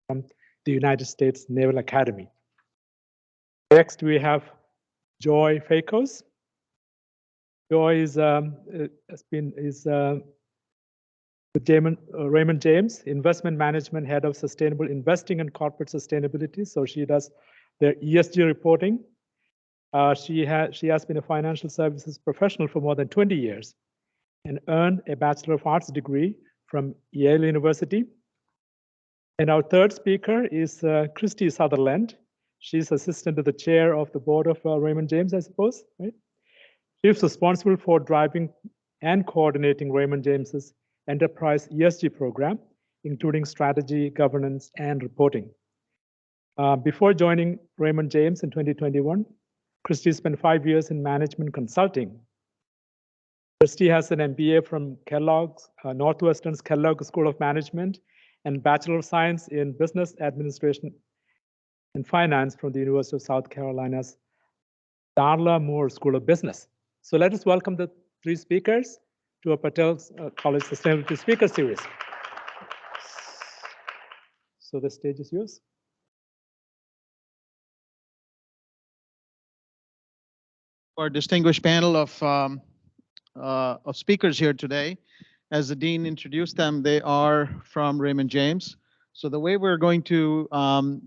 from the United States Naval Academy. Next, we have Joy Fakos. Joy is with Raymond James, Investment Management Head of Sustainable Investing and Corporate Sustainability. So she does their ESG reporting. She has been a financial services professional for more than 20 years and earned a Bachelor of Arts degree from Yale University. And our third speaker is Christy Sutherland. She's assistant to the chair of the board of Raymond James, I suppose, right? She's responsible for driving and coordinating Raymond James's enterprise ESG program, including strategy, governance, and reporting. Before joining Raymond James in 2021, Christy spent 5 years in management consulting. Christy has an MBA from Kellogg's, Northwestern's Kellogg School of Management, and Bachelor of Science in Business Administration and Finance from the University of South Carolina's Darla Moore School of Business. So let us welcome the three speakers to our Patel College Sustainability Speaker Series. So the stage is yours. Our distinguished panel of speakers here today. As the dean introduced them, they are from Raymond James. So the way we're going to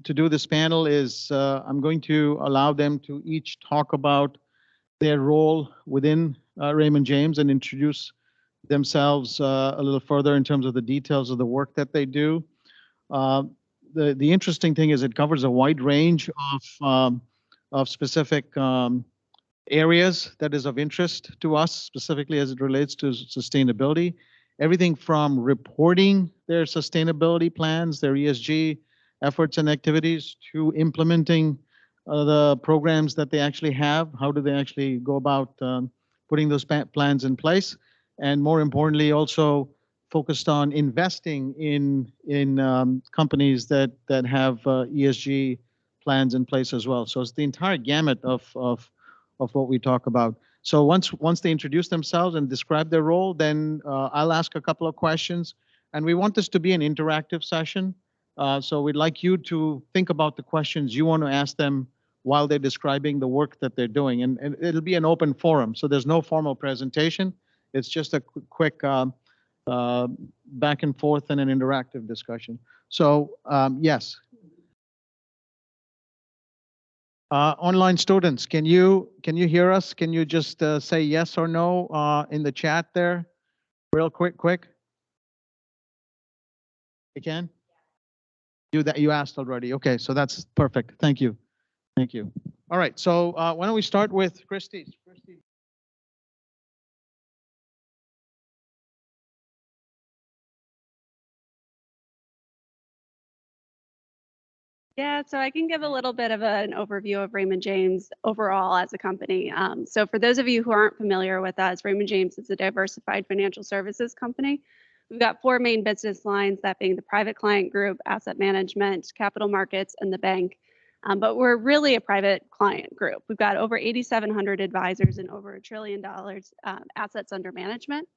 do this panel is I'm going to allow them to each talk about their role within Raymond James and introduce themselves a little further in terms of the details of the work that they do. The interesting thing is it covers a wide range of specific areas that is of interest to us, specifically as it relates to sustainability. Everything from reporting their sustainability plans, their ESG efforts and activities, to implementing the programs that they actually have. How do they actually go about putting those plans in place? And more importantly, also focused on investing in companies that have ESG plans in place as well. So it's the entire gamut of what we talk about. So once they introduce themselves and describe their role, then I'll ask a couple of questions. And we want this to be an interactive session. So we'd like you to think about the questions you want to ask them while they're describing the work that they're doing. And it'll be an open forum. So there's no formal presentation. It's just a quick back and forth and an interactive discussion. So yes. Online students, can you hear us? Can you just say yes or no in the chat there? Real quick. You can? You asked already. Okay, so that's perfect. Thank you. Thank you. All right, so why don't we start with Christy? Yeah, so I can give a little bit of an overview of Raymond James overall as a company. So for those of you who aren't familiar with us, Raymond James is a diversified financial services company. We've got 4 main business lines, that being the private client group, asset management, capital markets, and the bank. But we're really a private client group. We've got over 8,700 advisors and over $1 trillion assets under management.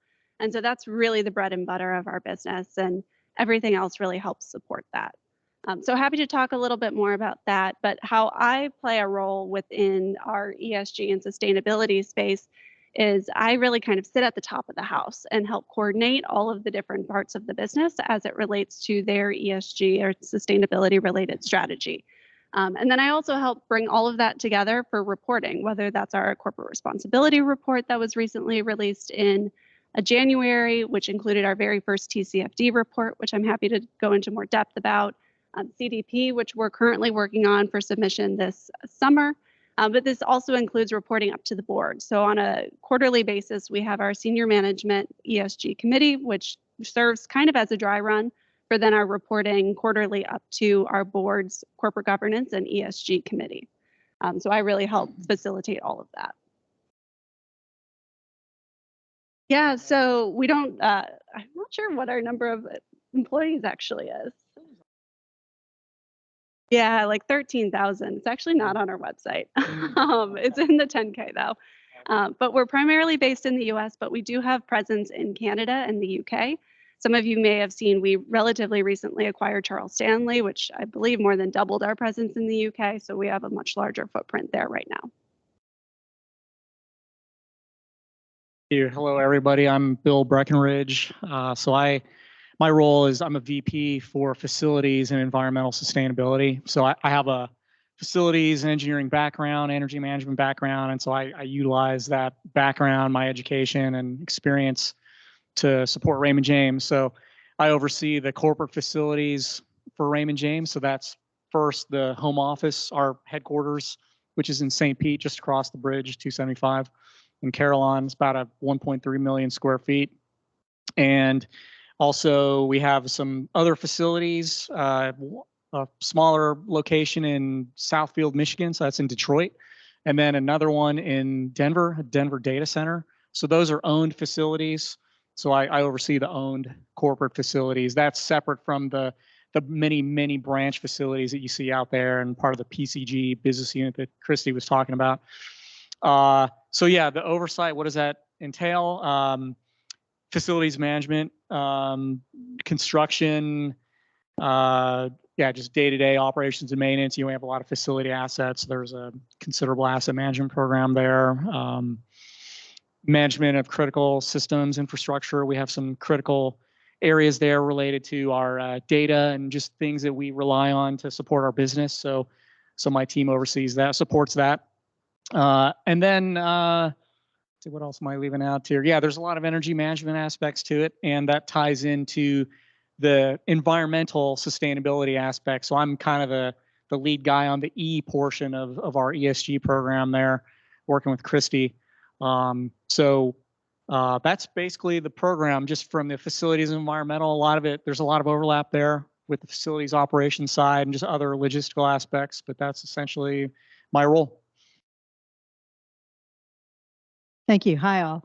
And so that's really the bread and butter of our business, and everything else really helps support that. So happy to talk a little bit more about that, but how I play a role within our ESG and sustainability space is I really kind of sit at the top of the house and help coordinate all of the different parts of the business as it relates to their ESG or sustainability related strategy. And then I also help bring all of that together for reporting, whether that's our corporate responsibility report that was recently released in January, which included our very first TCFD report, which I'm happy to go into more depth about. CDP, which we're currently working on for submission this summer, but this also includes reporting up to the board. So on a quarterly basis, we have our senior management ESG committee, which serves kind of as a dry run for then our reporting quarterly up to our board's corporate governance and ESG committee. So I really help facilitate all of that. Yeah, so we don't, I'm not sure what our number of employees actually is. Yeah, like 13,000. It's actually not on our website. It's in the 10K though. But we're primarily based in the US, but we do have presence in Canada and the UK. Some of you may have seen we relatively recently acquired Charles Stanley, which I believe more than doubled our presence in the UK. So we have a much larger footprint there right now. Hello, everybody. I'm Bill Breckenridge. My role is I'm a VP for facilities and environmental sustainability. So I have a facilities and engineering background, energy management background, and so I utilize that background, my education and experience to support Raymond James. So I oversee the corporate facilities for Raymond James. So that's first the home office, our headquarters, which is in St. Pete, just across the bridge, 275. In Carillon, it's about a 1.3 million square feet. And also we have some other facilities, a smaller location in Southfield, Michigan, so that's in Detroit. And then another one in Denver, a Denver data center. So those are owned facilities. So I oversee the owned corporate facilities. That's separate from the many branch facilities that you see out there and part of the PCG business unit that Christy was talking about. So yeah, the oversight, what does that entail? Facilities management, construction, just day-to-day operations and maintenance. We have a lot of facility assets. There's a considerable asset management program there. Management of critical systems, infrastructure. We have some critical areas there related to our data and just things that we rely on to support our business. So my team oversees that, supports that. And then, what else am I leaving out here? Yeah, there's a lot of energy management aspects to it, and that ties into the environmental sustainability aspect. So I'm kind of the lead guy on the E portion of our ESG program there, working with Christy. That's basically the program just from the facilities and environmental. There's a lot of overlap there with the facilities operations side and just other logistical aspects, but that's essentially my role. Thank you. Hi, all.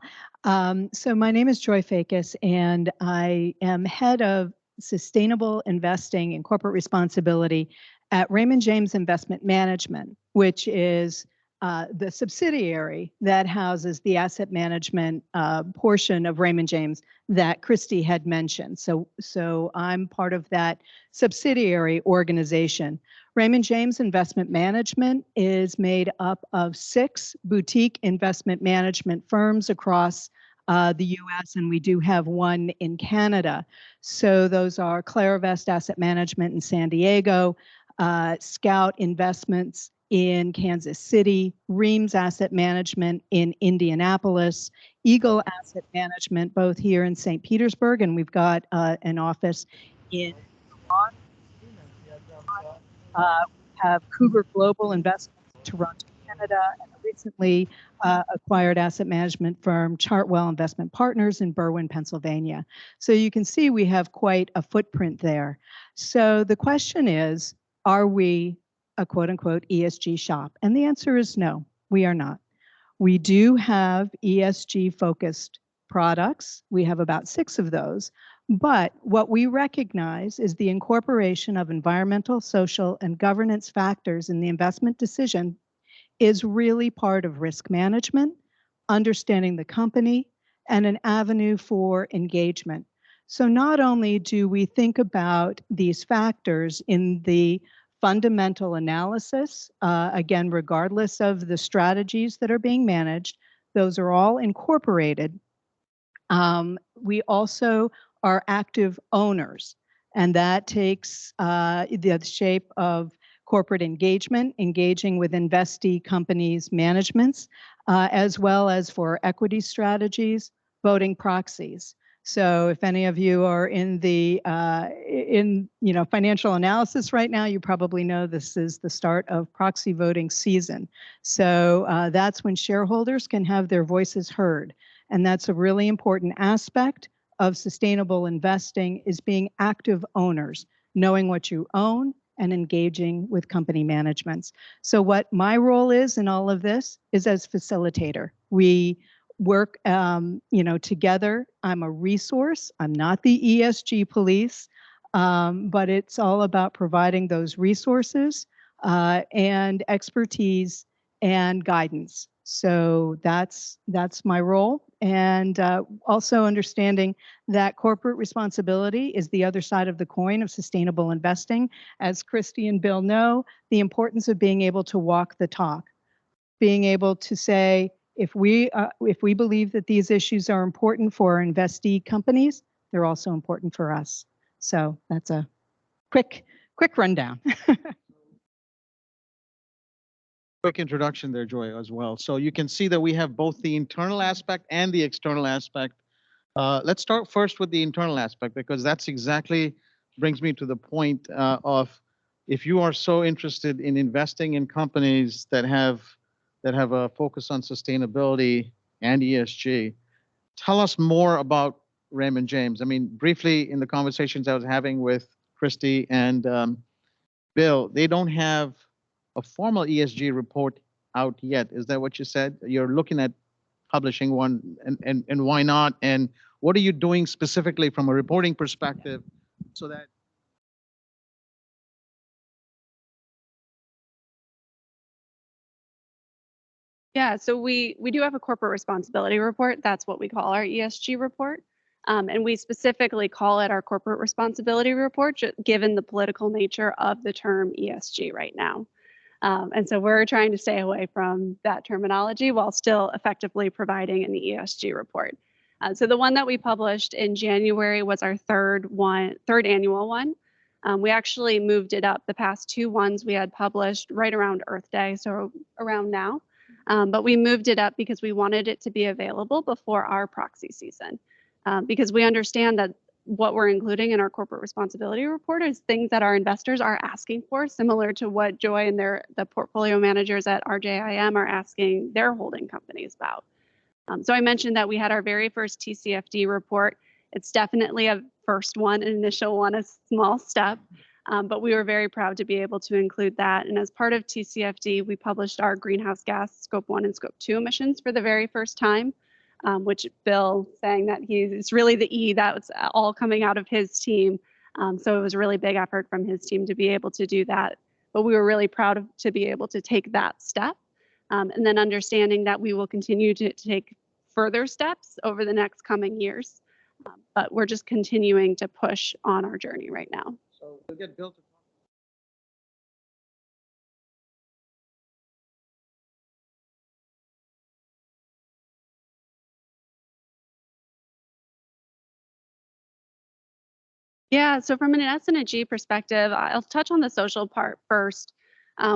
So my name is Joy Fakis, and I am head of sustainable investing and corporate responsibility at Raymond James Investment Management, which is the subsidiary that houses the asset management portion of Raymond James that Christy had mentioned. So I'm part of that subsidiary organization. Raymond James Investment Management is made up of 6 boutique investment management firms across the U.S., and we do have one in Canada. So those are Claravest Asset Management in San Diego, Scout Investments in Kansas City, Reams Asset Management in Indianapolis, Eagle Asset Management both here in St. Petersburg, and we've got an office in have Cougar Global Investments in Toronto, Canada, and a recently acquired asset management firm, Chartwell Investment Partners in Berwyn, Pennsylvania. So you can see we have quite a footprint there. So the question is, are we a quote-unquote ESG shop? And the answer is no, we are not. We do have ESG-focused products. We have about 6 of those. But what we recognize is the incorporation of environmental, social, and governance factors in the investment decision is really part of risk management, understanding the company, and an avenue for engagement. So not only do we think about these factors in the fundamental analysis, again, regardless of the strategies that are being managed, those are all incorporated. We also are active owners, and that takes the shape of corporate engagement, engaging with investee companies' managements, as well as for equity strategies, voting proxies. So if any of you are in the financial analysis right now, you probably know this is the start of proxy voting season. So that's when shareholders can have their voices heard. And that's a really important aspect of sustainable investing, is being active owners, knowing what you own and engaging with company managements. So what my role is in all of this is as facilitator. We work together. I'm a resource. I'm not the ESG police, but it's all about providing those resources and expertise and guidance. So that's my role. And also understanding that corporate responsibility is the other side of the coin of sustainable investing. As Christy and Bill know, the importance of being able to walk the talk, being able to say, if we believe that these issues are important for our investee companies, they're also important for us. So that's a quick rundown. Quick introduction there, Joy, as well. So you can see that we have both the internal aspect and the external aspect. Let's start first with the internal aspect, because that's exactly brings me to the point of, if you are so interested in investing in companies that have a focus on sustainability and ESG, tell us more about Raymond James. I mean, briefly in the conversations I was having with Christy and Bill, they don't have a formal ESG report out yet. Is that what you said? You're looking at publishing one, and why not? And what are you doing specifically from a reporting perspective so that Yeah, so we do have a corporate responsibility report. That's what we call our ESG report. And we specifically call it our corporate responsibility report, given the political nature of the term ESG right now. And so we're trying to stay away from that terminology while still effectively providing an ESG report. So the one that we published in January was our third annual one. We actually moved it up. The past two ones we had published right around Earth Day, so around now. But we moved it up because we wanted it to be available before our proxy season. Because we understand that what we're including in our corporate responsibility report is things that our investors are asking for, similar to what Joy and the portfolio managers at RJIM are asking their holding companies about. So I mentioned that we had our very first TCFD report. It's definitely a first one, an initial one, a small step. But we were very proud to be able to include that. And as part of TCFD, we published our greenhouse gas Scope 1 and Scope 2 emissions for the very first time, which Bill saying that it's really the E, that was all coming out of his team. So it was a really big effort from his team to be able to do that. But we were really proud to be able to take that step. And then understanding that we will continue to take further steps over the next coming years. But we're just continuing to push on our journey right now. so we'll get Bill to talk. Yeah, so from an S&G perspective, I'll touch on the social part first.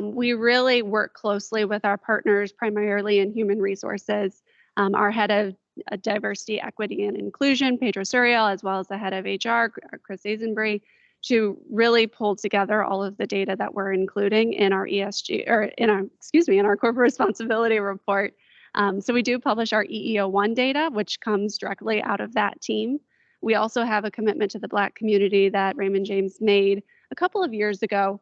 We really work closely with our partners, primarily in human resources. Our head of diversity, equity, and inclusion, Pedro Suriel, as well as the head of HR, Chris Azenbury, to really pull together all of the data that we're including in our ESG, or in our corporate responsibility report. So we do publish our EEO1 data, which comes directly out of that team. We also have a commitment to the Black community that Raymond James made a couple of years ago,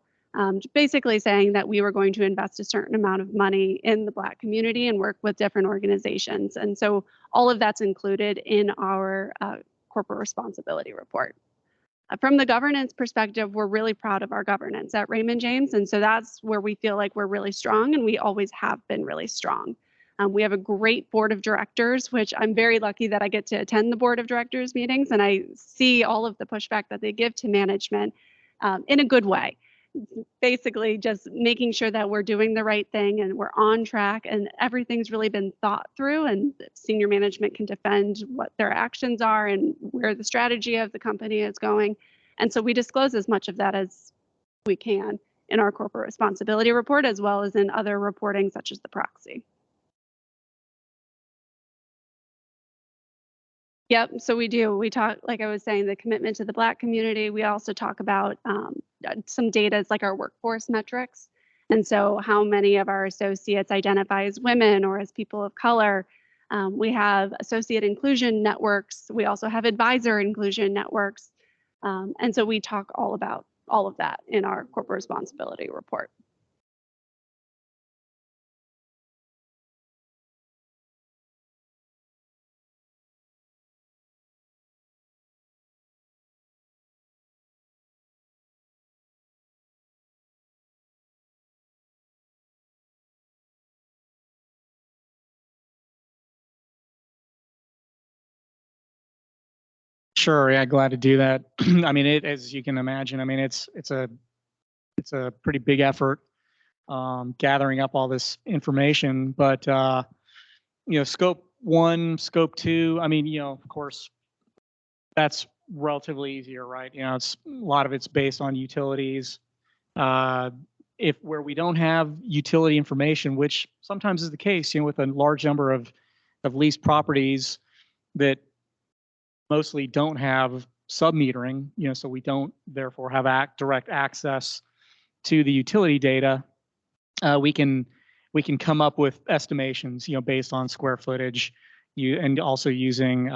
basically saying that we were going to invest a certain amount of money in the Black community and work with different organizations. And so all of that's included in our corporate responsibility report. From the governance perspective, we're really proud of our governance at Raymond James. And so that's where we feel like we're really strong, and we always have been really strong. We have a great board of directors, which I'm very lucky that I get to attend the board of directors meetings, and I see all of the pushback that they give to management in a good way. Basically, just making sure that we're doing the right thing and we're on track, and everything's really been thought through, and senior management can defend what their actions are and where the strategy of the company is going. And so we disclose as much of that as we can in our corporate responsibility report, as well as in other reporting such as the proxy. Yep, so we do. We talk, like I was saying, the commitment to the Black community. We also talk about some data like our workforce metrics. And so how many of our associates identify as women or as people of color. We have associate inclusion networks. We also have advisor inclusion networks. And so we talk all about all of that in our corporate responsibility report. Sure, yeah, glad to do that. I mean, as you can imagine, I mean, it's a pretty big effort gathering up all this information. But scope 1, scope 2. I mean, of course, that's relatively easier, right? It's a lot of it's based on utilities. If where we don't have utility information, which sometimes is the case, with a large number of leased properties that mostly don't have sub-metering, so we don't therefore have direct access to the utility data. We can come up with estimations, based on square footage, and also using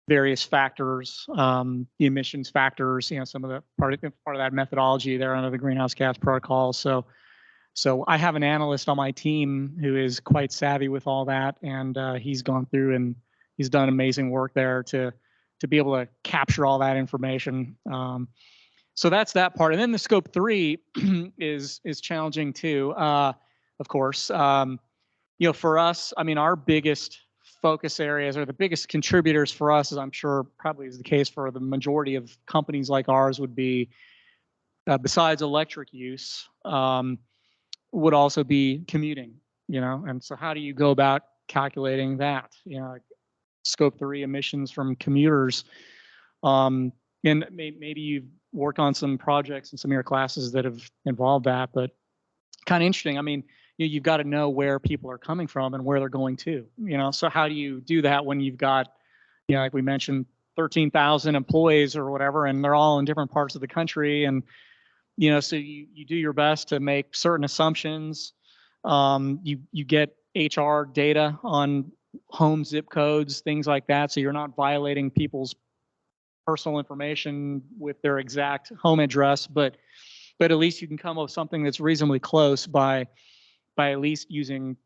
various factors, the emissions factors, some of the part of that methodology there under the greenhouse gas protocol. So I have an analyst on my team who is quite savvy with all that, and he's gone through and he's done amazing work there to be able to capture all that information. So that's that part. And then the scope 3 is challenging too, of course. For us, I mean, our biggest focus areas or the biggest contributors for us, as I'm sure probably is the case for the majority of companies like ours, would be, besides electric use, would also be commuting, and so how do you go about calculating that? Like scope 3 emissions from commuters. And maybe you've worked on some projects in some of your classes that have involved that, but kind of interesting. I mean, you've got to know where people are coming from and where they're going to, so how do you do that when you've got, like we mentioned, 13,000 employees or whatever, and they're all in different parts of the country. And, so you do your best to make certain assumptions. You get HR data on home zip codes, things like that, so you're not violating people's personal information with their exact home address, but at least you can come up with something that's reasonably close by at least using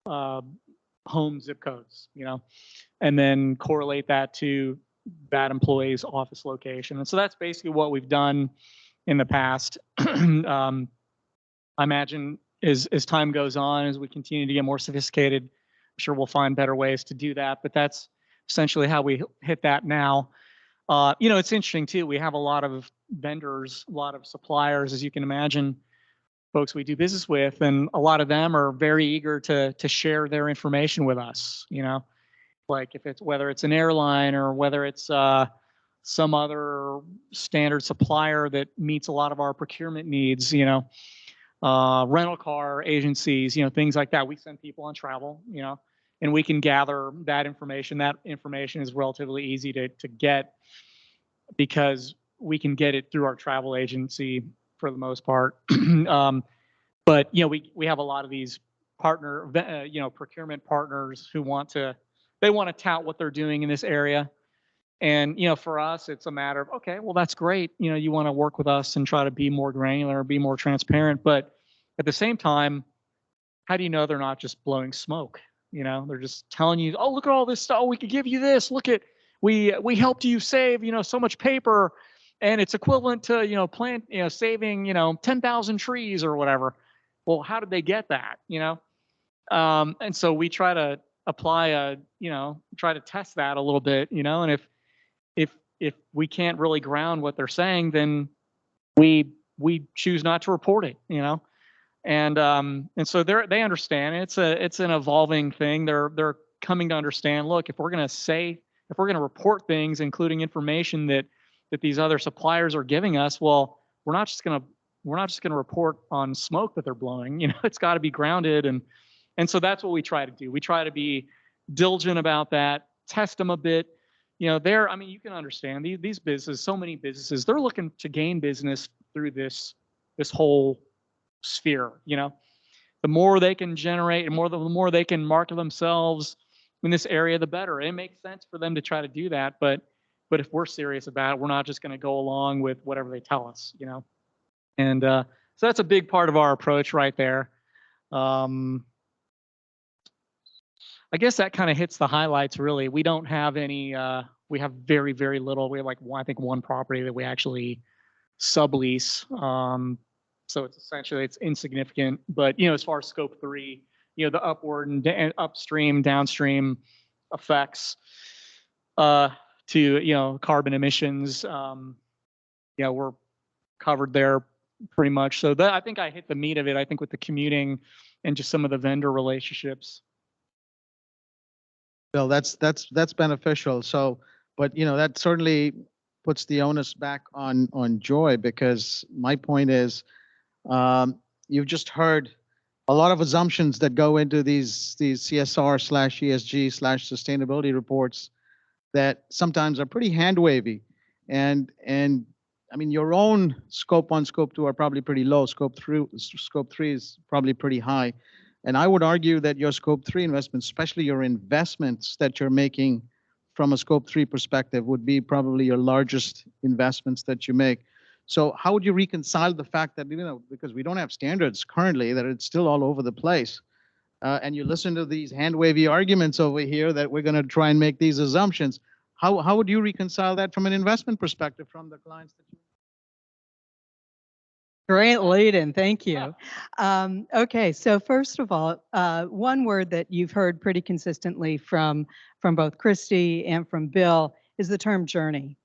home zip codes, and then correlate that to that employee's office location. And so that's basically what we've done in the past. I imagine as time goes on, as we continue to get more sophisticated, I'm sure we'll find better ways to do that. But that's essentially how we hit that now. It's interesting too. We have a lot of vendors, a lot of suppliers, as you can imagine, folks we do business with, and a lot of them are very eager to share their information with us. Like whether it's an airline or whether it's some other standard supplier that meets a lot of our procurement needs. Rental car agencies, things like that. We send people on travel, and we can gather that information. That information is relatively easy to get because we can get it through our travel agency for the most part. But we have a lot of these procurement partners who want to tout what they're doing in this area. And for us, it's a matter of, okay, well, that's great. You want to work with us and try to be more granular, be more transparent. But at the same time, how do you know they're not just blowing smoke? They're just telling you, oh, look at all this stuff. Oh, we could give you this. Look at, we helped you save, so much paper, and it's equivalent to, saving, 10,000 trees or whatever. Well, how did they get that? And so we try to apply try to test that a little bit, and if we can't really ground what they're saying, then we choose not to report it, and so they understand. It's an evolving thing. They're coming to understand, look, if we're going to report things, including information that these other suppliers are giving us, well, we're not just going to report on smoke that they're blowing. It's got to be grounded, and so that's what we try to do. We try to be diligent about that, test them a bit. You can understand these businesses, so many businesses, they're looking to gain business through this whole sphere. The more they can generate and the more they can market themselves in this area, the better. It makes sense for them to try to do that, but if we're serious about it, we're not just going to go along with whatever they tell us. And so that's a big part of our approach right there. I guess that kind of hits the highlights, really. We don't have any, we have very, very little. We have I think one property that we actually sublease. So it's insignificant. But, as far as scope 3, the upward and upstream, downstream effects to carbon emissions. We're covered there pretty much. So that, I think I hit the meat of it. I think with the commuting and just some of the vendor relationships. Bill, that's beneficial. So, but that certainly puts the onus back on Joy, because my point is, you've just heard a lot of assumptions that go into these CSR/ESG/sustainability reports that sometimes are pretty hand wavy, and I mean, your own scope 1, scope 2 are probably pretty low. Scope 3 is probably pretty high. And I would argue that your scope 3 investments, especially your investments that you're making from a scope 3 perspective, would be probably your largest investments that you make. So how would you reconcile the fact that, because we don't have standards currently, that it's still all over the place? And you listen to these hand-wavy arguments over here that we're going to try and make these assumptions. How would you reconcile that from an investment perspective from the clients that you? Great lead-in, thank you. Okay, so first of all, one word that you've heard pretty consistently from both Christy and from Bill is the term journey.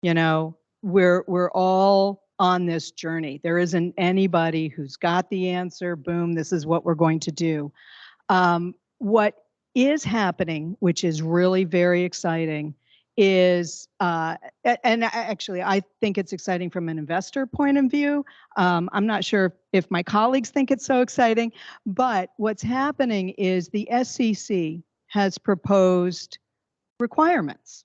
We're all on this journey. There isn't anybody who's got the answer. Boom, this is what we're going to do. What is happening, which is really very exciting, is, and actually I think it's exciting from an investor point of view. I'm not sure if my colleagues think it's so exciting, but what's happening is the SEC has proposed requirements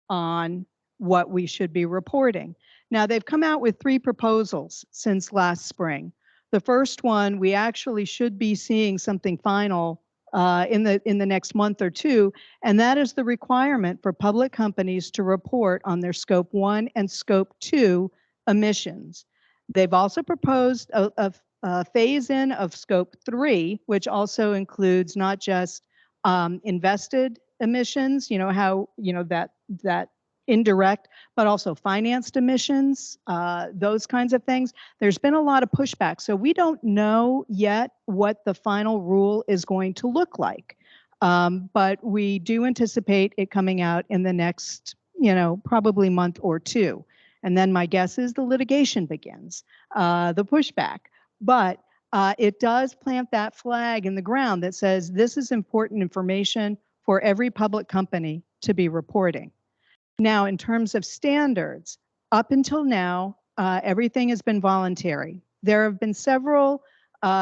on what we should be reporting. Now, they've come out with 3 proposals since last spring. The first one, we actually should be seeing something final in the next month or 2, and that is the requirement for public companies to report on their scope 1 and scope 2 emissions. They've also proposed a phase-in of scope 3, which also includes not just invested emissions, that indirect, but also financed emissions, those kinds of things. There's been a lot of pushback. So we don't know yet what the final rule is going to look like. But we do anticipate it coming out in the next, probably month or 2. And then my guess is the litigation begins, the pushback. But it does plant that flag in the ground that says this is important information for every public company to be reporting. Now, in terms of standards, up until now, everything has been voluntary. There have been several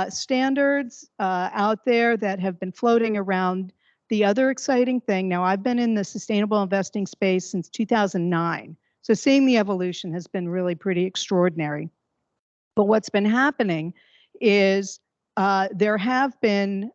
standards out there that have been floating around. The other exciting thing, now I've been in the sustainable investing space since 2009, so seeing the evolution has been really pretty extraordinary. But what's been happening is there have been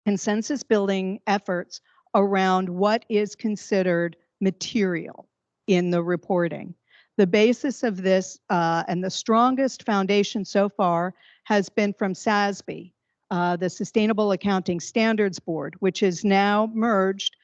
consensus building efforts around what is considered material in the reporting. The basis of this and the strongest foundation so far has been from SASB, the Sustainable Accounting Standards Board, which is now merged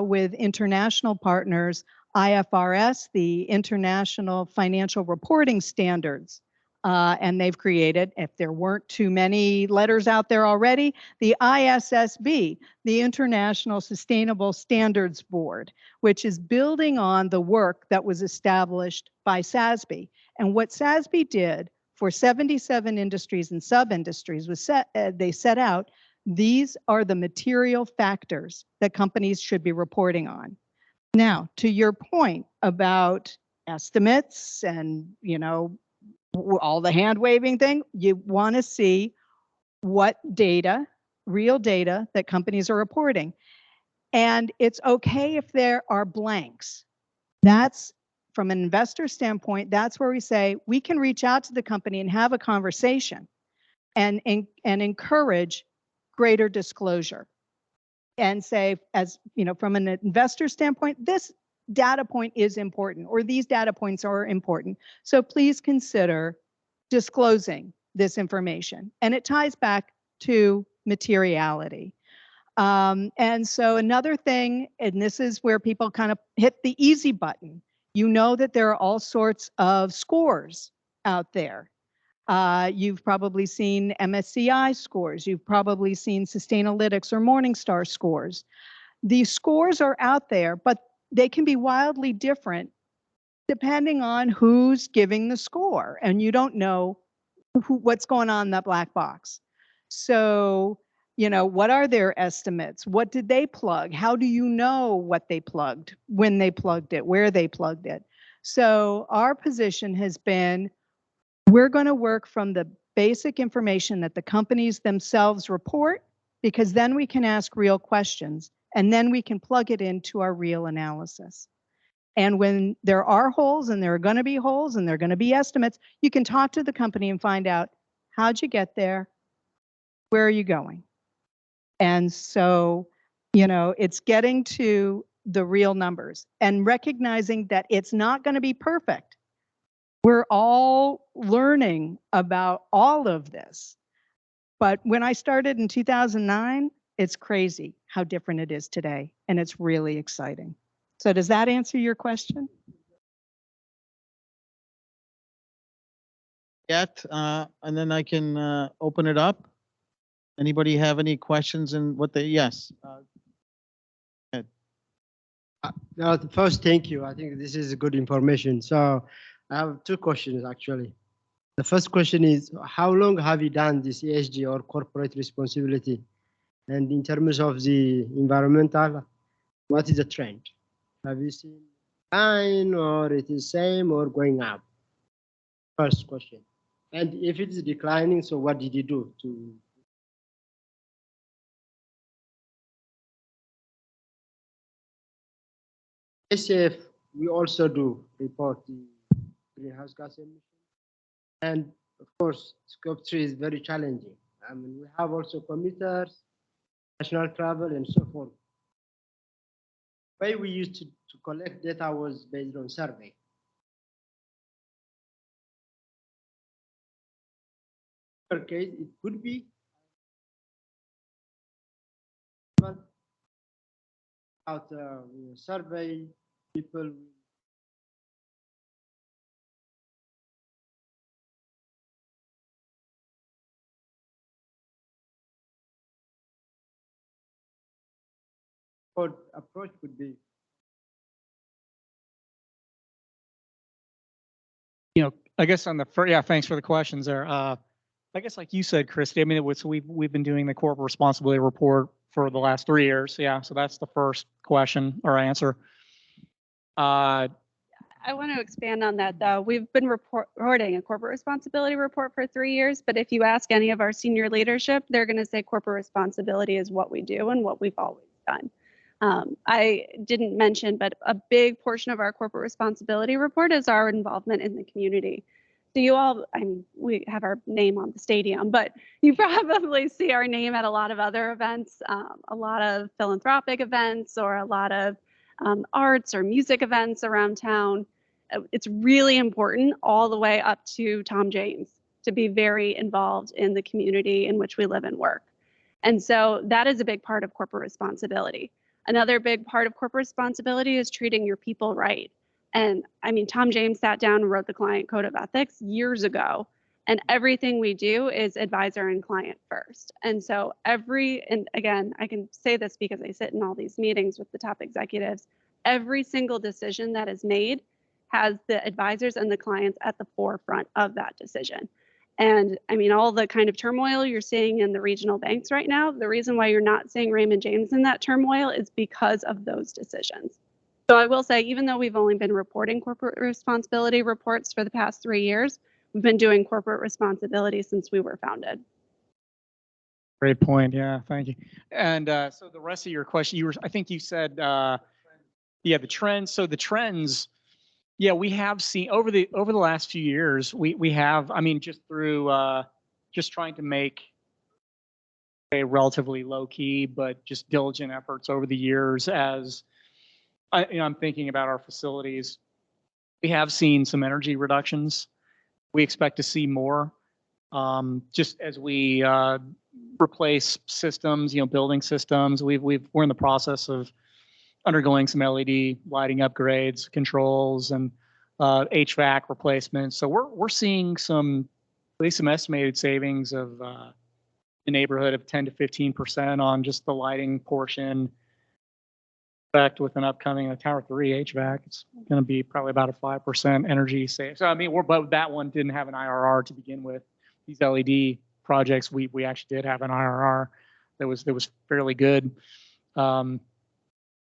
with international partners, IFRS, the International Financial Reporting Standards. And they've created, if there weren't too many letters out there already, the ISSB, the International Sustainable Standards Board, which is building on the work that was established by SASB. And what SASB did for 77 industries and sub-industries was they set out, these are the material factors that companies should be reporting on. Now, to your point about estimates and, all the hand waving thing, you want to see what data, real data that companies are reporting. And it's okay if there are blanks. That's, from an investor standpoint, that's where we say we can reach out to the company and have a conversation and encourage greater disclosure and say, as from an investor standpoint, this data point is important, or these data points are important. So please consider disclosing this information. And it ties back to materiality. And so another thing, and this is where people kind of hit the easy button, that there are all sorts of scores out there. You've probably seen MSCI scores. You've probably seen Sustainalytics or Morningstar scores. These scores are out there, but they can be wildly different depending on who's giving the score, and you don't know what's going on in that black box. So, what are their estimates? What did they plug? How do you know what they plugged, when they plugged it, where they plugged it? So our position has been, we're going to work from the basic information that the companies themselves report, because then we can ask real questions, and then we can plug it into our real analysis. And when there are holes, and there are going to be holes, and there are going to be estimates, you can talk to the company and find out, how'd you get there? Where are you going? And so, it's getting to the real numbers and recognizing that it's not going to be perfect. We're all learning about all of this. But when I started in 2009, it's crazy how different it is today. And it's really exciting. So does that answer your question? Yet, and then I can open it up. Anybody have any questions and what they, yes. First, thank you. I think this is good information. So I have two questions actually. The first question is, how long have you done this ESG or corporate responsibility? And in terms of the environmental, what is the trend? Have you seen decline, or it is same or going up? First question. And if it is declining, so what did you do to? SF, we also do report the greenhouse gas emissions. And of course, scope 3 is very challenging. I mean, we have also commuters, national travel, and so forth. The way we used to collect data was based on survey. In our case, it could be about survey people. What approach would be? I guess on the first, yeah, thanks for the questions there. I guess like you said, Christy, I mean, we've been doing the corporate responsibility report for the last 3 years. Yeah, so that's the first question or answer. I want to expand on that though. We've been reporting a corporate responsibility report for 3 years, but if you ask any of our senior leadership, they're going to say corporate responsibility is what we do and what we've always done. I didn't mention, but a big portion of our corporate responsibility report is our involvement in the community. So you all, I mean, we have our name on the stadium, but you probably see our name at a lot of other events, a lot of philanthropic events, or a lot of arts or music events around town. It's really important all the way up to Tom James to be very involved in the community in which we live and work. And so that is a big part of corporate responsibility. Another big part of corporate responsibility is treating your people right. And I mean, Tom James sat down and wrote the client code of ethics years ago. And everything we do is advisor and client first. And so and again, I can say this because I sit in all these meetings with the top executives, every single decision that is made has the advisors and the clients at the forefront of that decision. And I mean, all the kind of turmoil you're seeing in the regional banks right now, the reason why you're not seeing Raymond James in that turmoil is because of those decisions. So I will say, even though we've only been reporting corporate responsibility reports for the past 3 years, we've been doing corporate responsibility since we were founded. Great point. Yeah, thank you. And so the rest of your question, I think you said, yeah, the trends. So the trends, yeah, we have seen over the last few years, we have, I mean, just through just trying to make a relatively low key, but just diligent efforts over the years as I'm thinking about our facilities. We have seen some energy reductions. We expect to see more just as we replace systems, building systems. We're in the process of undergoing some LED lighting upgrades, controls, and HVAC replacements. So we're seeing at least some estimated savings of the neighborhood of 10 to 15% on just the lighting portion. expect with an upcoming Tower 3 HVAC, it's going to be probably about a 5% energy save. So I mean, but that one didn't have an IRR to begin with. These LED projects, we actually did have an IRR that was fairly good. So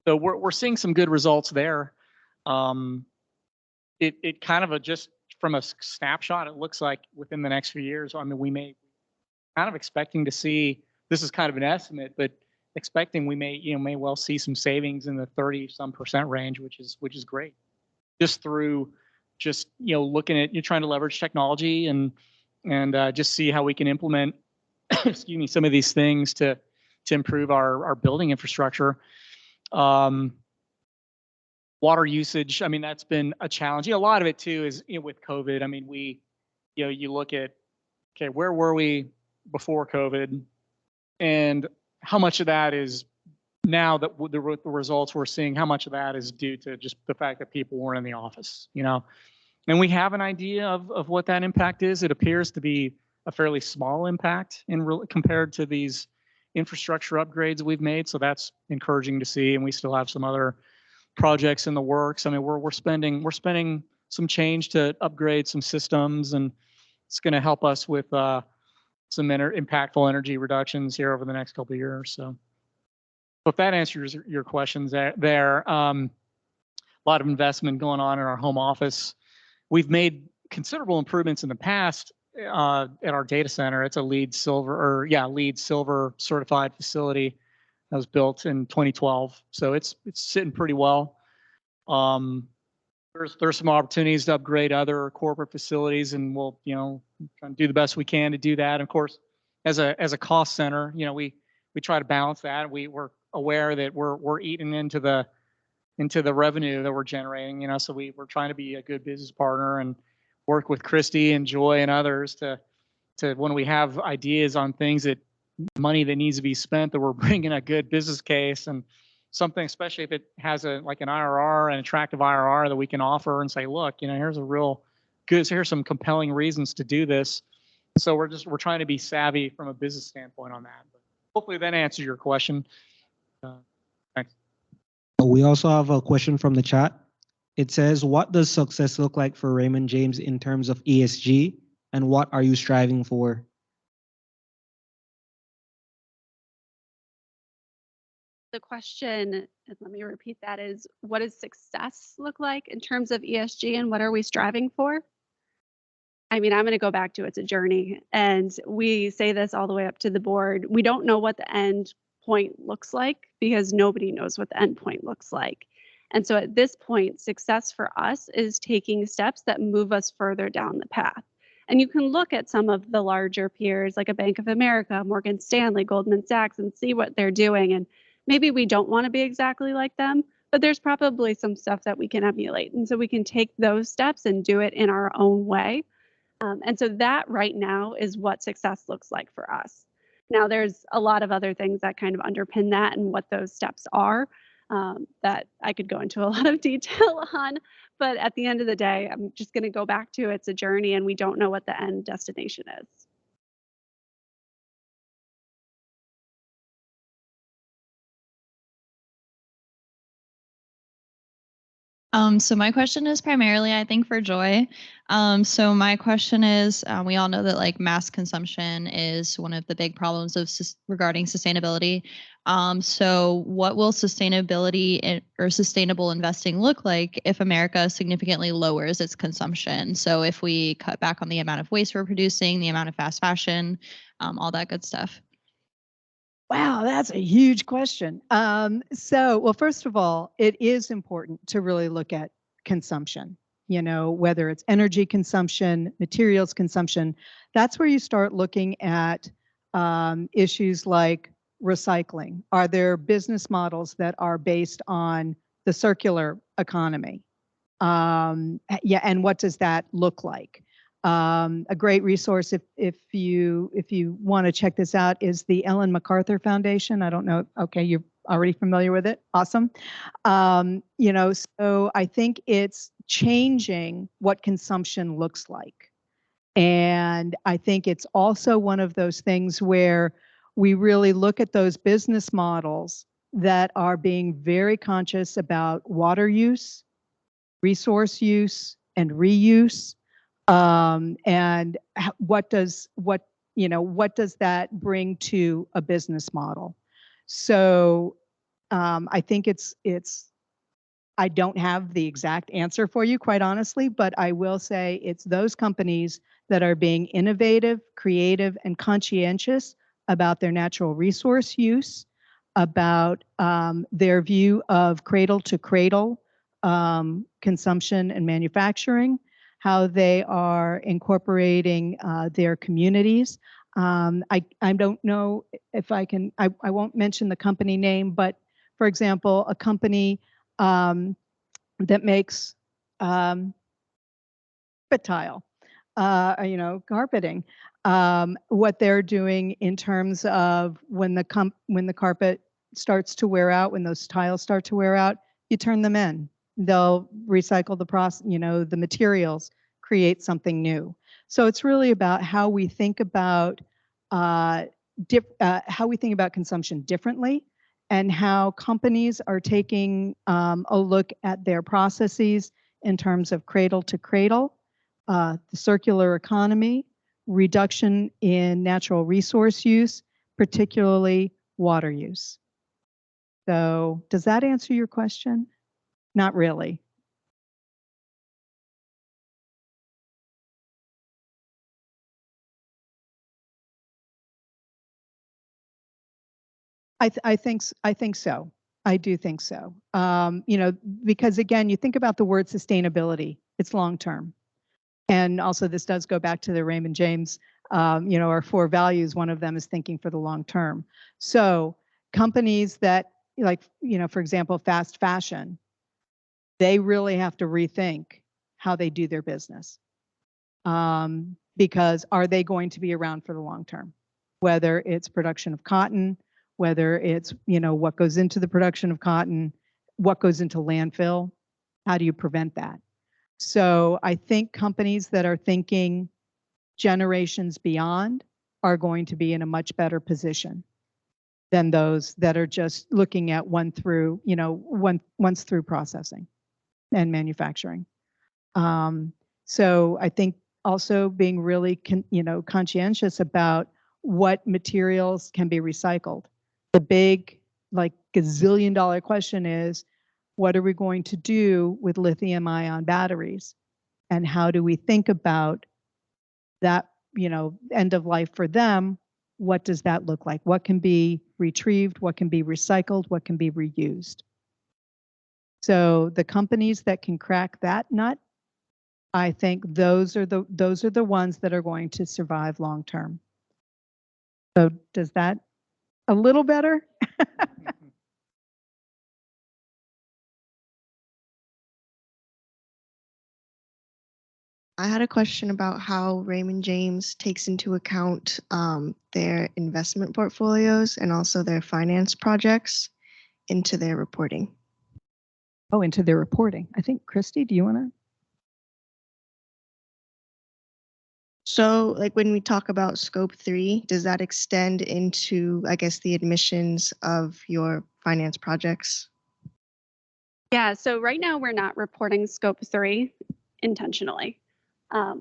we're seeing some good results there. It kind of just from a snapshot, it looks like within the next few years, I mean, we may kind of expecting to see, this is kind of an estimate, but expecting we may well see some savings in the 30-some% range, which is great. Just through looking at, you're trying to leverage technology and just see how we can implement excuse me, some of these things to improve our building infrastructure. Water usage, I mean, that's been a challenge. A lot of it too is with COVID. I mean, you look at, okay, where were we before COVID, and how much of that is now that the results we're seeing, how much of that is due to just the fact that people weren't in the office, and we have an idea of what that impact is. It appears to be a fairly small impact compared to these infrastructure upgrades we've made. So that's encouraging to see. And we still have some other projects in the works. I mean, we're spending some change to upgrade some systems, and it's going to help us with some impactful energy reductions here over the next couple of years. So if that answers your questions there, a lot of investment going on in our home office. We've made considerable improvements in the past at our data center. It's a LEED Silver certified facility that was built in 2012. So it's sitting pretty well. There's some opportunities to upgrade other corporate facilities, and we'll try and do the best we can to do that. And of course, as a cost center, we try to balance that. We're aware that we're eating into the revenue that we're generating. So we're trying to be a good business partner and work with Christy and Joy and others to when we have ideas on things money that needs to be spent, that we're bringing a good business case and something, especially if it has an IRR, an attractive IRR that we can offer and say, look, here's here's some compelling reasons to do this. So we're trying to be savvy from a business standpoint on that. But hopefully that answers your question. Thanks. We also have a question from the chat. It says, what does success look like for Raymond James in terms of ESG, and what are you striving for? The question, and let me repeat that, is what does success look like in terms of ESG, and what are we striving for? I mean, I'm going to go back to it's a journey, and we say this all the way up to the board. We don't know what the end point looks like because nobody knows what the end point looks like. And so at this point, success for us is taking steps that move us further down the path. And you can look at some of the larger peers like a Bank of America, Morgan Stanley, Goldman Sachs, and see what they're doing. And maybe we don't want to be exactly like them, but there's probably some stuff that we can emulate. And so we can take those steps and do it in our own way. And so that right now is what success looks like for us. Now, there's a lot of other things that kind of underpin that and what those steps are that I could go into a lot of detail on. But at the end of the day, I'm just going to go back to it's a journey, and we don't know what the end destination is. So my question is primarily, I think, for Joy. So my question is, we all know that mass consumption is one of the big problems regarding sustainability. So what will sustainability or sustainable investing look like if America significantly lowers its consumption? So if we cut back on the amount of waste we're producing, the amount of fast fashion, all that good stuff. Wow, that's a huge question. Well, first of all, it is important to really look at consumption, whether it's energy consumption, materials consumption. That's where you start looking at issues like recycling. Are there business models that are based on the circular economy? And what does that look like? A great resource if you want to check this out is the Ellen MacArthur Foundation. I don't know. Okay, you're already familiar with it. Awesome. So I think it's changing what consumption looks like. And I think it's also one of those things where we really look at those business models that are being very conscious about water use, resource use, and reuse. And what does that bring to a business model? So I think I don't have the exact answer for you, quite honestly, but I will say it's those companies that are being innovative, creative, and conscientious about their natural resource use, about their view of cradle to cradle consumption and manufacturing, how they are incorporating their communities. I don't know if I can, I won't mention the company name, but for example, a company that makes carpet tile, carpeting. What they're doing in terms of when the carpet starts to wear out, when those tiles start to wear out, you turn them in. They'll recycle the process, the materials, create something new. So it's really about how we think about consumption differently, and how companies are taking a look at their processes in terms of cradle to cradle, the circular economy, reduction in natural resource use, particularly water use. So does that answer your question? Not really. I think so. I do think so. Because again, you think about the word sustainability, it's long term. And also this does go back to the Raymond James, our 4 values. One of them is thinking for the long term. So companies that for example, fast fashion, they really have to rethink how they do their business. Because are they going to be around for the long term? Whether it's production of cotton, whether it's, what goes into the production of cotton, what goes into landfill, how do you prevent that? So I think companies that are thinking generations beyond are going to be in a much better position than those that are just looking at once through processing and manufacturing. So I think also being really conscientious about what materials can be recycled. The big, gazillion-dollar question is, what are we going to do with lithium-ion batteries? And how do we think about that, end of life for them? What does that look like? What can be retrieved? What can be recycled? What can be reused? So the companies that can crack that nut, I think those are the ones that are going to survive long term. So does that a little better? I had a question about how Raymond James takes into account their investment portfolios and also their finance projects into their reporting. Oh, into their reporting. I think, Christy, do you want to? So when we talk about scope 3, does that extend into, I guess, the admissions of your finance projects? Yeah, so right now we're not reporting scope 3 intentionally.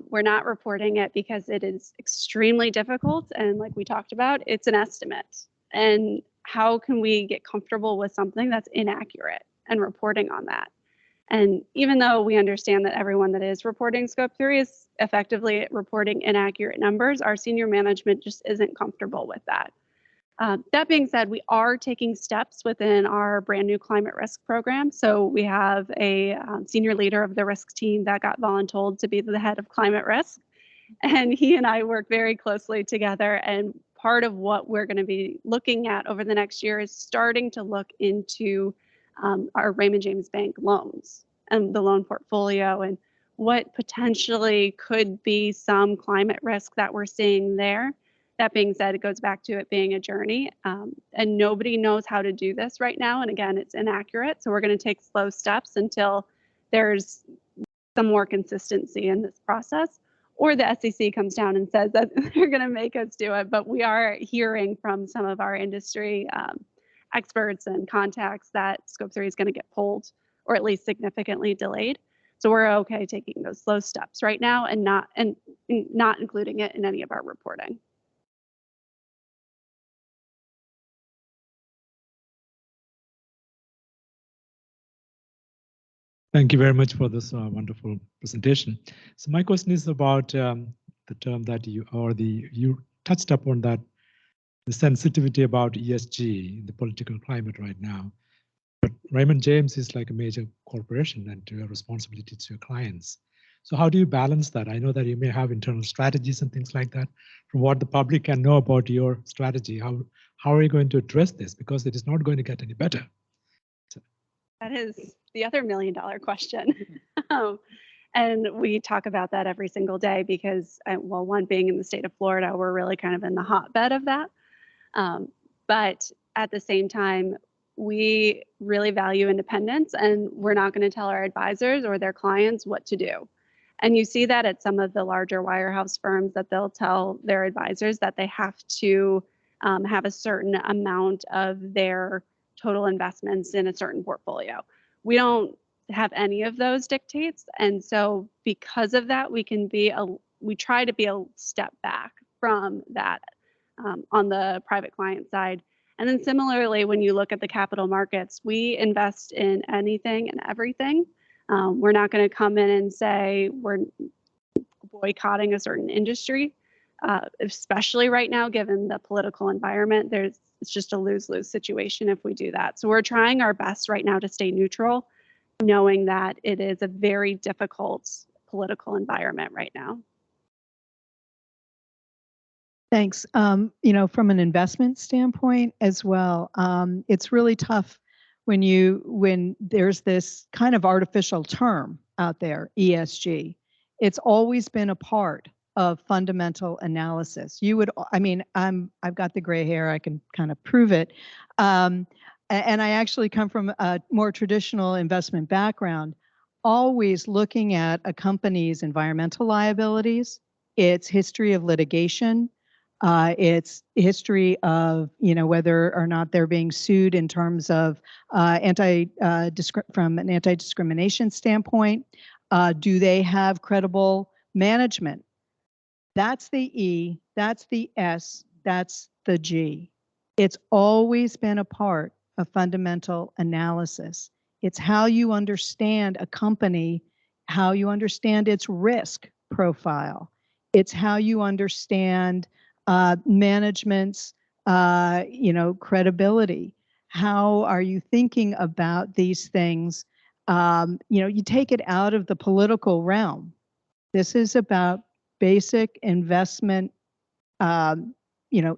We're not reporting it because it is extremely difficult. And like we talked about, it's an estimate. And how can we get comfortable with something that's inaccurate and reporting on that? And even though we understand that everyone that is reporting scope 3 is effectively reporting inaccurate numbers, our senior management just isn't comfortable with that. That being said, we are taking steps within our brand new climate risk program. So we have a senior leader of the risk team that got voluntold to be the head of climate risk. And he and I work very closely together. And part of what we're going to be looking at over the next year is starting to look into our Raymond James Bank loans and the loan portfolio and what potentially could be some climate risk that we're seeing there. That being said, it goes back to it being a journey, and nobody knows how to do this right now. And again, it's inaccurate. So we're going to take slow steps until there's some more consistency in this process, or the SEC comes down and says that they're going to make us do it. But we are hearing from some of our industry experts and contacts that scope 3 is going to get pulled or at least significantly delayed. So we're okay taking those slow steps right now and not including it in any of our reporting. Thank you very much for this wonderful presentation. So my question is about the term that you touched upon, that the sensitivity about ESG, the political climate right now. But Raymond James is like a major corporation and your responsibility to your clients. So how do you balance that? I know that you may have internal strategies and things like that. From what the public can know about your strategy, how are you going to address this? Because it is not going to get any better. That is the other $1 million question. And we talk about that every single day because, well, one, being in the state of Florida, we're really kind of in the hotbed of that. But at the same time, we really value independence, and we're not going to tell our advisors or their clients what to do. And you see that at some of the larger wirehouse firms, that they'll tell their advisors that they have to have a certain amount of their total investments in a certain portfolio. We don't have any of those dictates. And so because of that, we try to be a step back from that on the private client side. And then similarly, when you look at the capital markets, we invest in anything and everything. We're not going to come in and say we're boycotting a certain industry, especially right now, given the political environment. It's just a lose-lose situation if we do that. So we're trying our best right now to stay neutral, knowing that it is a very difficult political environment right now. Thanks. From an investment standpoint as well, it's really tough when there's this kind of artificial term out there, ESG. It's always been a part of fundamental analysis. I've got the gray hair, I can kind of prove it. And I actually come from a more traditional investment background, always looking at a company's environmental liabilities, its history of litigation, its history of, whether or not they're being sued in terms of from an anti-discrimination standpoint. Do they have credible management? That's the E, that's the S, that's the G. It's always been a part of fundamental analysis. It's how you understand a company, how you understand its risk profile. It's how you understand management's, credibility. How are you thinking about these things? You take it out of the political realm. This is about basic investment,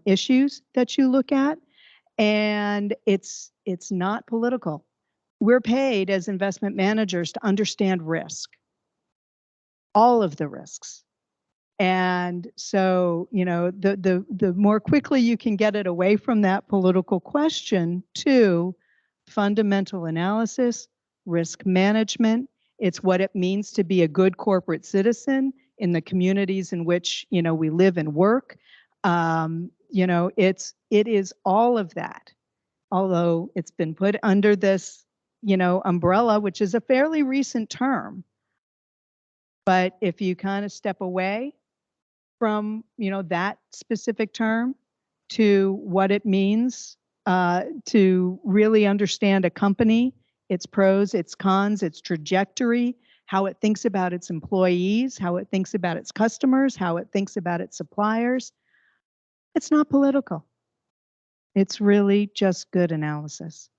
issues that you look at, and it's not political. We're paid as investment managers to understand risk, all of the risks. And so, the more quickly you can get it away from that political question to fundamental analysis, risk management, it's what it means to be a good corporate citizen in the communities in which, we live and work. It is all of that, although it's been put under this, umbrella, which is a fairly recent term. But if you kind of step away from, that specific term to what it means to really understand a company, its pros, its cons, its trajectory, how it thinks about its employees, how it thinks about its customers, how it thinks about its suppliers, it's not political. It's really just good analysis.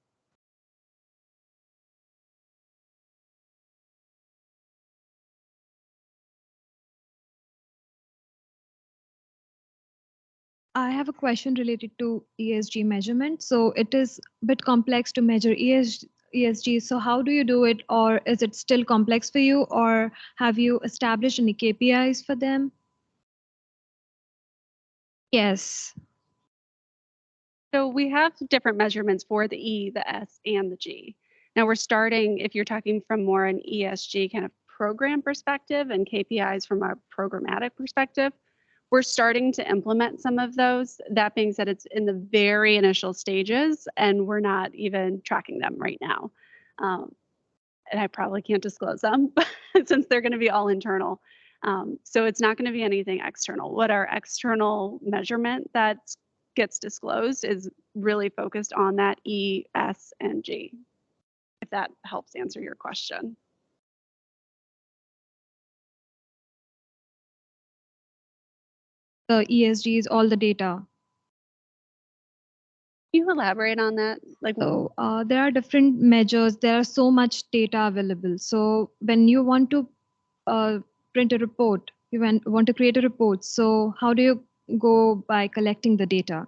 I have a question related to ESG measurement. So it is a bit complex to measure ESG. So how do you do it, or is it still complex for you, or have you established any KPIs for them? Yes. So we have different measurements for the E, the S, and the G. Now we're starting, if you're talking from more an ESG kind of program perspective and KPIs from a programmatic perspective, We're starting to implement some of those. That being said, it's in the very initial stages, and we're not even tracking them right now. And I probably can't disclose them since they're going to be all internal. So it's not going to be anything external. What our external measurement that gets disclosed is really focused on that E, S, and G, if that helps answer your question. The ESG is all the data. Can you elaborate on that? Like, So there are different measures. There are so much data available. So when you want to print a report, you want to create a report. So how do you go by collecting the data?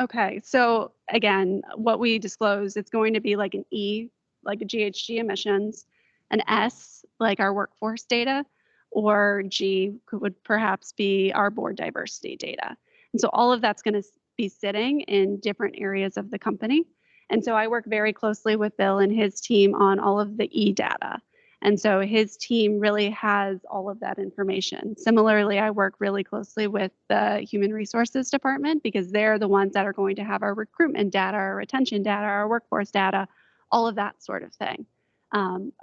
okay, so again, what we disclose, it's going to be like an E, like a GHG emissions, an S, like our workforce data, or G would perhaps be our board diversity data. And so all of that's going to be sitting in different areas of the company. And so I work very closely with Bill and his team on all of the E data. And so his team really has all of that information. Similarly, I work really closely with the human resources department because they're the ones that are going to have our recruitment data, our retention data, our workforce data, all of that sort of thing.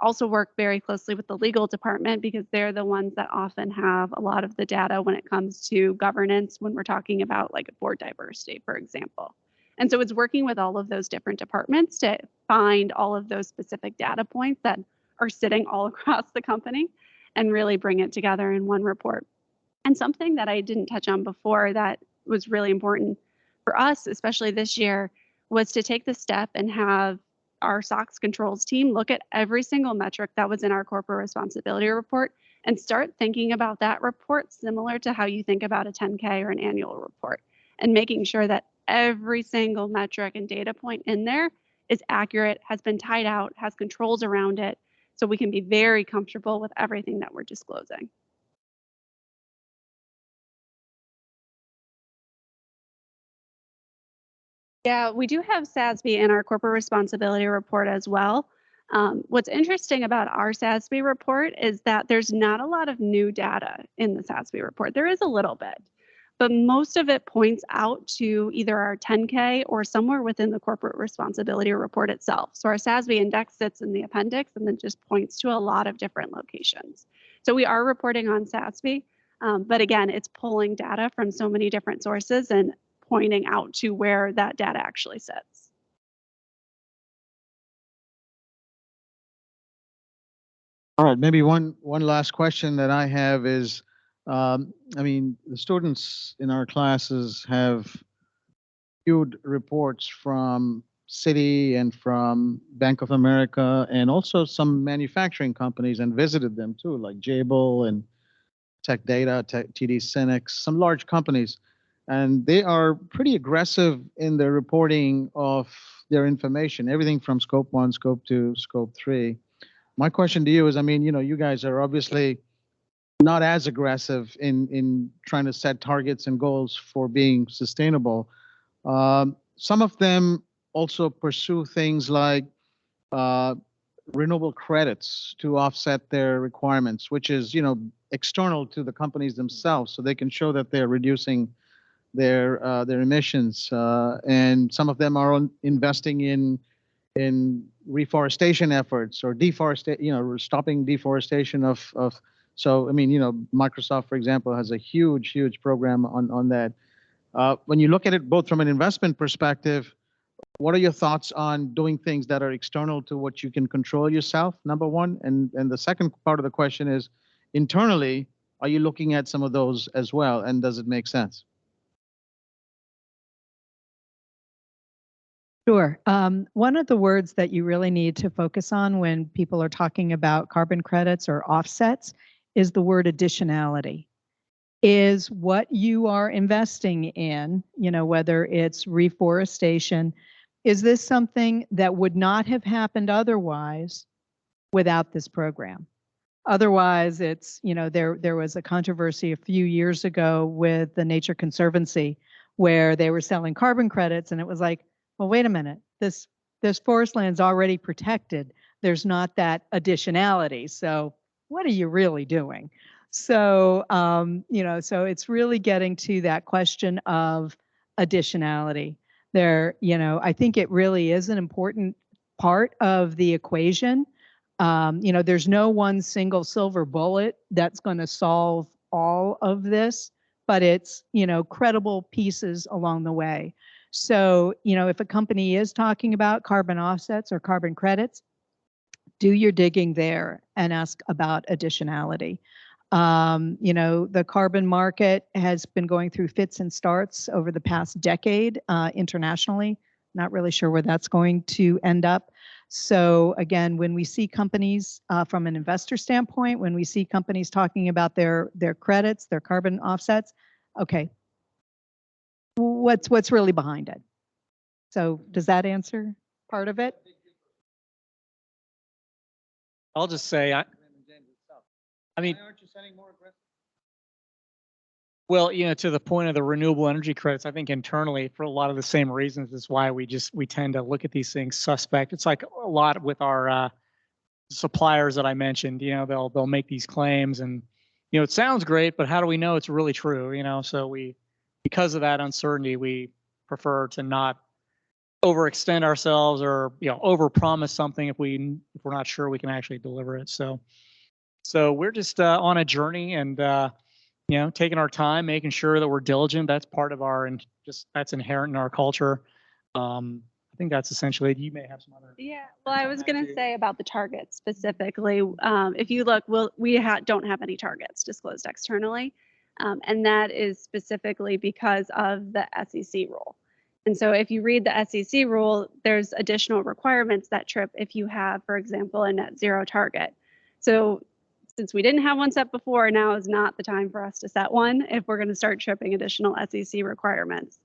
Also work very closely with the legal department because they're the ones that often have a lot of the data when it comes to governance, when we're talking about like board diversity, for example. And so it's working with all of those different departments to find all of those specific data points that are sitting all across the company and really bring it together in one report. And something that I didn't touch on before that was really important for us, especially this year, was to take the step and have our SOX controls team look at every single metric that was in our corporate responsibility report and start thinking about that report similar to how you think about a 10K or an annual report, and making sure that every single metric and data point in there is accurate, has been tied out, has controls around it, so we can be very comfortable with everything that we're disclosing. Yeah, we do have SASB in our corporate responsibility report as well. What's interesting about our SASB report is that there's not a lot of new data in the SASB report. There is a little bit, but most of it points out to either our 10K or somewhere within the corporate responsibility report itself. So our SASB index sits in the appendix and then just points to a lot of different locations. So we are reporting on SASB, but again, it's pulling data from so many different sources and pointing out to where that data actually sits. All right, maybe one last question that I have is, I mean, the students in our classes have viewed reports from Citi and from Bank of America and also some manufacturing companies and visited them too, like Jabil and Tech Data, TD SYNNEX, some large companies. And they are pretty aggressive in their reporting of their information, everything from scope 1, scope 2, scope 3. My question to you is, I mean, you know, you guys are obviously not as aggressive in trying to set targets and goals for being sustainable. Some of them also pursue things like renewable credits to offset their requirements, which is, you know, external to the companies themselves, so they can show that they're reducing their emissions. And some of them are investing in reforestation efforts or stopping deforestation of. So I mean, you know, Microsoft, for example, has a huge program on that. When you look at it both from an investment perspective, what are your thoughts on doing things that are external to what you can control yourself, number one? And the second part of the question is, internally, are you looking at some of those as well, and does it make sense? Sure. One of the words that you really need to focus on when people are talking about carbon credits or offsets is the word additionality. Is what you are investing in, you know, whether it's reforestation, is this something that would not have happened otherwise without this program? Otherwise, it's, you know, there was a controversy a few years ago with the Nature Conservancy where they were selling carbon credits, and it was like, well, wait a minute, this forest land's already protected. There's not that additionality. So what are you really doing? So, so it's really getting to that question of additionality. I think it really is an important part of the equation. There's no one single silver bullet that's going to solve all of this, but it's, credible pieces along the way. So, if a company is talking about carbon offsets or carbon credits, do your digging there and ask about additionality. The carbon market has been going through fits and starts over the past decade internationally. Not really sure where that's going to end up. So again, when we see companies from an investor standpoint, when we see companies talking about their credits, their carbon offsets, okay, what's really behind it? So does that answer part of it? I'll just say, I mean, Why aren't you setting more aggressive? well, to the point of the renewable energy credits, I think internally for a lot of the same reasons is why we tend to look at these things suspect. It's like a lot with our suppliers that I mentioned. They'll make these claims, and it sounds great, but how do we know it's really true? So because of that uncertainty, we prefer to not overextend ourselves or overpromise something if we're not sure we can actually deliver it. So we're just on a journey and taking our time, making sure that we're diligent. That's part of and that's inherent in our culture. I think that's essentially it. You may have some other. Yeah, well, I was going to say about the targets specifically. If you look, we don't have any targets disclosed externally, and that is specifically because of the SEC rule. And so if you read the SEC rule, there's additional requirements that trip if you have, for example, a net zero target. So since we didn't have one set before, now is not the time for us to set one if we're going to start tripping additional SEC requirements.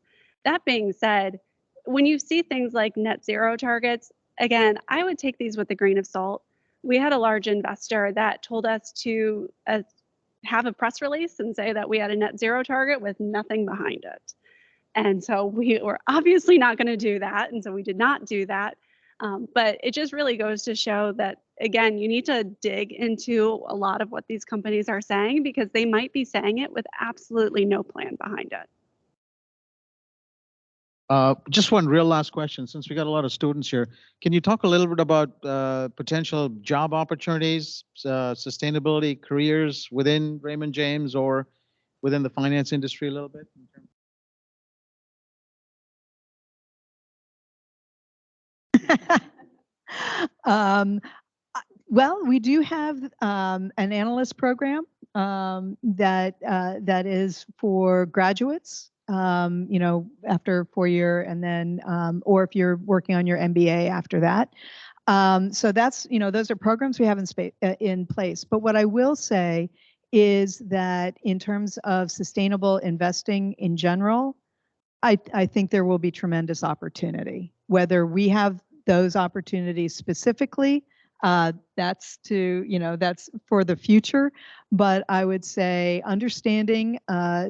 That being said, when you see things like net zero targets, again, I would take these with a grain of salt. We had a large investor that told us to have a press release and say that we had a net zero target with nothing behind it. And so we were obviously not going to do that. And so we did not do that. But it just really goes to show that, again, you need to dig into a lot of what these companies are saying because they might be saying it with absolutely no plan behind it. Just one real last question, since we got a lot of students here. Can you talk a little bit about potential job opportunities, sustainability careers within Raymond James or within the finance industry a little bit? Well, we do have an analyst program that is for graduates, after 4-year, and then or if you're working on your MBA after that. So that's those are programs we have in place. But what I will say is that in terms of sustainable investing in general, I think there will be tremendous opportunity. Whether we have those opportunities specifically, that's for the future. But I would say understanding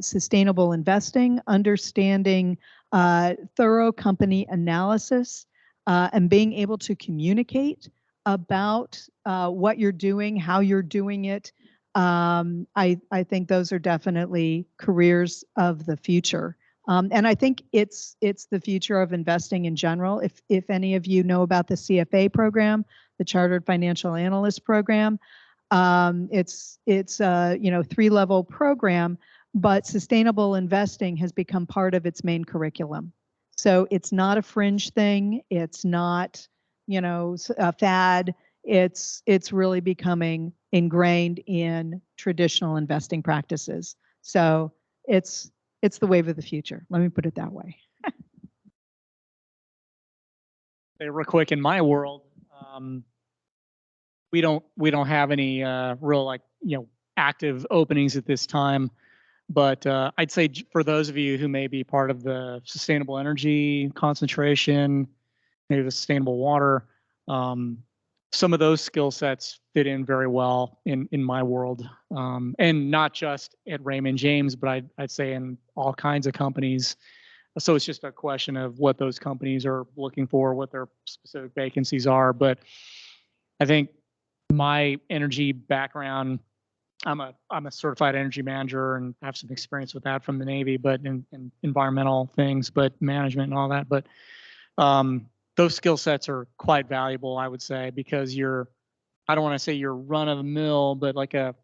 sustainable investing, understanding thorough company analysis, and being able to communicate about what you're doing, how you're doing it. I think those are definitely careers of the future. And I think it's the future of investing in general. If any of you know about the CFA program, the Chartered Financial Analyst program, it's a 3-level program, but sustainable investing has become part of its main curriculum. So it's not a fringe thing. It's not a fad. It's really becoming ingrained in traditional investing practices. So it's the wave of the future. Let me put it that way. Say real quick, in my world, we don't have any real active openings at this time. But I'd say for those of you who may be part of the sustainable energy concentration, maybe the sustainable water, some of those skill sets fit in very well in my world, and not just at Raymond James, but I'd say in all kinds of companies. So it's just a question of what those companies are looking for, what their specific vacancies are. But I think my energy background I'm a certified energy manager and have some experience with that from the Navy, but in environmental things, but management and all that. But those skill sets are quite valuable, I would say, because I don't want to say you're run of the mill, but like at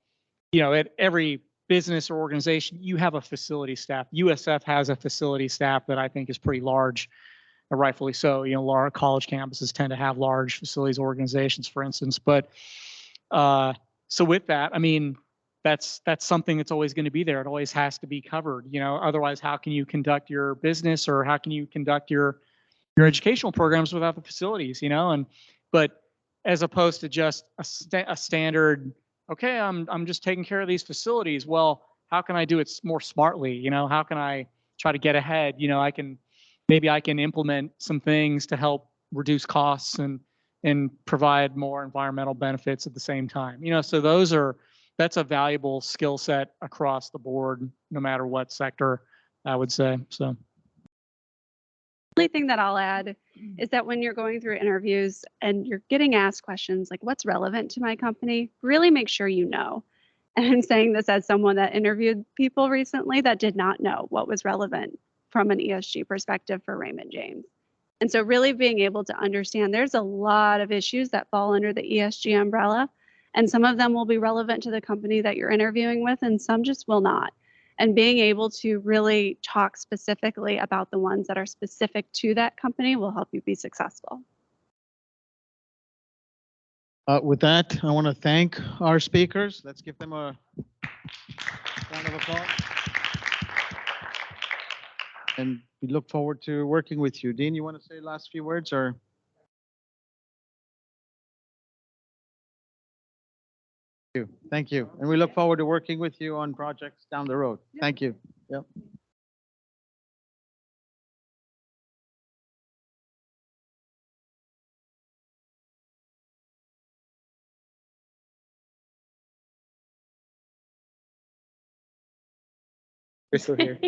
every business or organization, you have a facility staff. USF has a facility staff that I think is pretty large, and rightfully so. Large college campuses tend to have large facilities organizations, for instance. But so with that, I mean, that's something that's always going to be there. It always has to be covered. Otherwise, how can you conduct your business or how can you conduct your educational programs without the facilities? But as opposed to just a standard, okay, I'm just taking care of these facilities. Well, how can I do it more smartly? How can I try to get ahead? Maybe I can implement some things to help reduce costs and provide more environmental benefits at the same time. So that's a valuable skill set across the board, no matter what sector, I would say. So. Only thing that I'll add is that when you're going through interviews and you're getting asked questions like what's relevant to my company, really make sure you know. And I'm saying this as someone that interviewed people recently that did not know what was relevant from an ESG perspective for Raymond James. And so really being able to understand there's a lot of issues that fall under the ESG umbrella, and some of them will be relevant to the company that you're interviewing with, and some just will not. And being able to really talk specifically about the ones that are specific to that company will help you be successful. With that, I want to thank our speakers. Let's give them a round of applause. And we look forward to working with you. Dean, you want to say last few words or? Thank you. And we look forward to working with you on projects down the road. Thank you. Yep. We're still here.